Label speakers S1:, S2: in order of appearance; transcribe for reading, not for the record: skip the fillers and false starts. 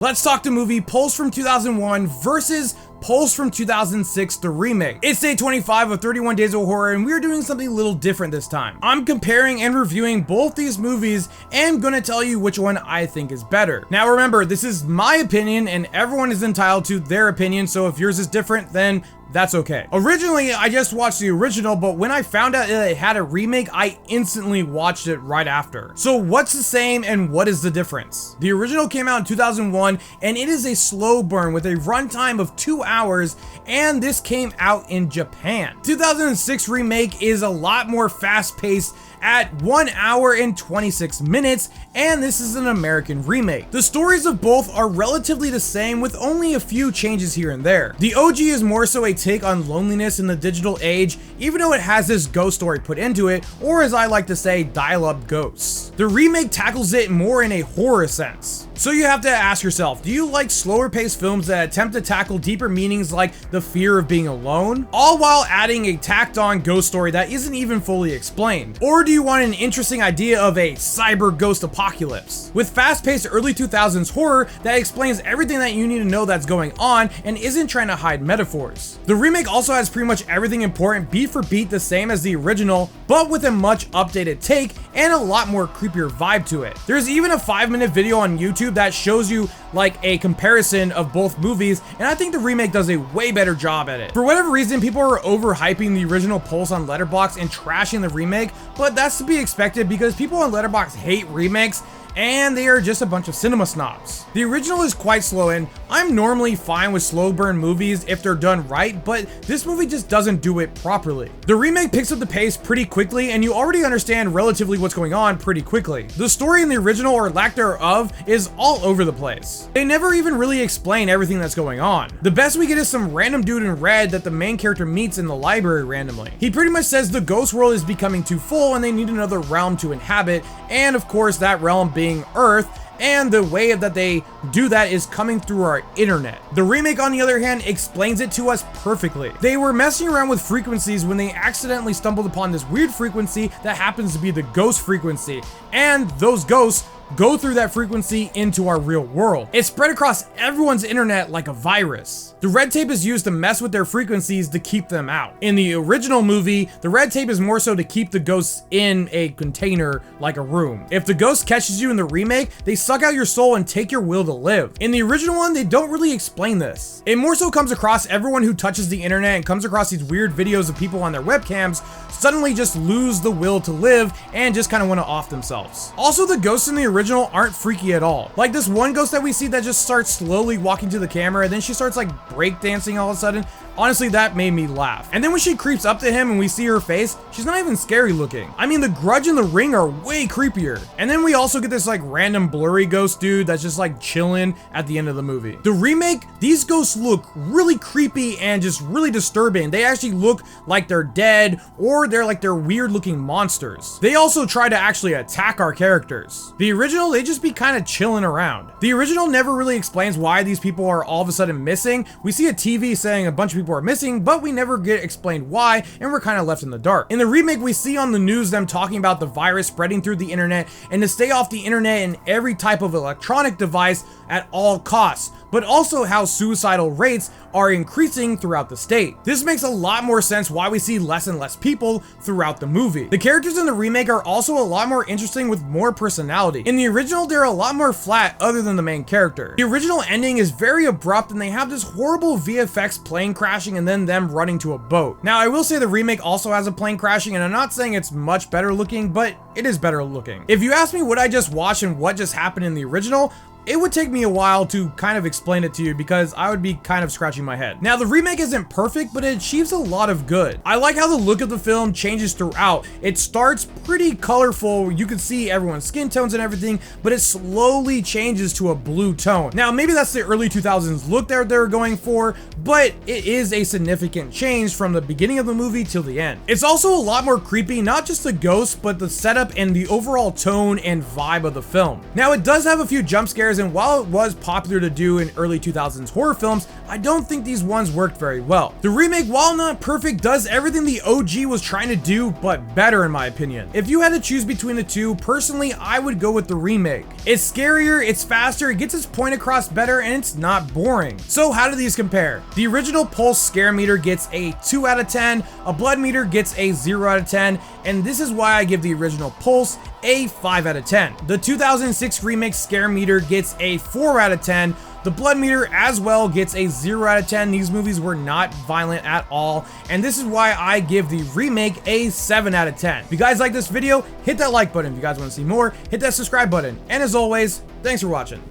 S1: Let's talk the movie Pulse from 2001 versus Pulse from 2006, the remake. It's day 25 of 31 Days of Horror, and we're doing something a little different this time. I'm comparing and reviewing both these movies and gonna tell you which one I think is better. Now remember, this is my opinion and everyone is entitled to their opinion, so if yours is different, then that's okay. Originally, I just watched the original, but when I found out that it had a remake, I instantly watched it right after. So what's the same and what is the difference? The original came out in 2001, and it is a slow burn with a runtime of 2 hours, and this came out in Japan. 2006 remake is a lot more fast-paced at 1 hour and 26 minutes, and this is an American remake. The stories of both are relatively the same with only a few changes here and there. The OG is more so a take on loneliness in the digital age, even though it has this ghost story put into it, or as I like to say, dial-up ghosts. The remake tackles it more in a horror sense. So you have to ask yourself, do you like slower paced films that attempt to tackle deeper meanings like the fear of being alone, all while adding a tacked on ghost story that isn't even fully explained? Or do you want an interesting idea of a cyber ghost apocalypse with fast paced early 2000s horror that explains everything that you need to know that's going on and isn't trying to hide metaphors? The remake also has pretty much everything important beat for beat the same as the original, but with a much updated take and a lot more creepier vibe to it. There's even a 5-minute video on YouTube that shows you like a comparison of both movies, and I think the remake does a way better job at it. For whatever reason, people are overhyping the original Pulse on Letterboxd and trashing the remake, but that's to be expected because people on Letterboxd hate remakes and they are just a bunch of cinema snobs. The original is quite slow, and I'm normally fine with slow burn movies if they're done right, but this movie just doesn't do it properly. The remake picks up the pace pretty quickly, and you already understand relatively what's going on pretty quickly. The story in the original, or lack thereof, is all over the place. They never even really explain everything that's going on. The best we get is some random dude in red that the main character meets in the library randomly. He pretty much says the ghost world is becoming too full and they need another realm to inhabit, and of course that realm being Earth, and the way that they do that is coming through our internet. The remake, on the other hand, explains it to us perfectly. They were messing around with frequencies when they accidentally stumbled upon this weird frequency that happens to be the ghost frequency, and those ghosts go through that frequency into our real world. It's spread across everyone's internet like a virus. The red tape is used to mess with their frequencies to keep them out. In the original movie, the red tape is more so to keep the ghosts in a container like a room. If the ghost catches you in the remake, they suck out your soul and take your will to live. In the original one, they don't really explain this. It more so comes across everyone who touches the internet and comes across these weird videos of people on their webcams suddenly just lose the will to live and just kind of want to off themselves. Also, the ghosts in the original aren't freaky at all. Like this one ghost that we see that just starts slowly walking to the camera and then she starts like breakdancing all of a sudden. Honestly, that made me laugh. And then when she creeps up to him and we see her face, she's not even scary looking. I mean, the Grudge and the Ring are way creepier. And then we also get this like random blurry ghost dude that's just like chilling at the end of the movie. The remake, these ghosts look really creepy and just really disturbing. They actually look like they're dead, or they're weird looking monsters. They also try to actually attack our characters. The original, they just be kind of chilling around. The original never really explains why these people are all of a sudden missing. We see a TV saying a bunch of people are missing, but we never get explained why, and we're kind of left in the dark. In the remake, we see on the news them talking about the virus spreading through the internet and to stay off the internet and every type of electronic device at all costs, but also how suicidal rates are increasing throughout the state. This makes a lot more sense why we see less and less people throughout the movie. The characters in the remake are also a lot more interesting with more personality. In the original, they're a lot more flat other than the main character. The original ending is very abrupt and they have this horrible VFX plane crashing and then them running to a boat. Now, I will say the remake also has a plane crashing, and I'm not saying it's much better looking, but it is better looking. If you ask me what I just watched and what just happened in the original, it would take me a while to kind of explain it to you because I would be kind of scratching my head. Now, the remake isn't perfect, but it achieves a lot of good. I like how the look of the film changes throughout. It starts pretty colorful. You can see everyone's skin tones and everything, but it slowly changes to a blue tone. Now, maybe that's the early 2000s look that they're going for, but it is a significant change from the beginning of the movie till the end. It's also a lot more creepy, not just the ghosts, but the setup and the overall tone and vibe of the film. Now, it does have a few jump scares comparison, while it was popular to do in early 2000s horror films, I don't think these ones worked very well. The remake, while not perfect, does everything the OG was trying to do, but better in my opinion. If you had to choose between the two, personally, I would go with the remake. It's scarier, it's faster, it gets its point across better, and it's not boring. So how do these compare? The original Pulse scare meter gets a 2 out of 10, a blood meter gets a 0 out of 10, and this is why I give the original Pulse a 5 out of 10. The 2006 remake scare meter gets a 4 out of 10. The blood meter as well gets a 0 out of 10. These movies were not violent at all, and this is why I give the remake a 7 out of 10. If you guys like this video, hit that like button. If you guys want to see more, hit that subscribe button. And as always, thanks for watching.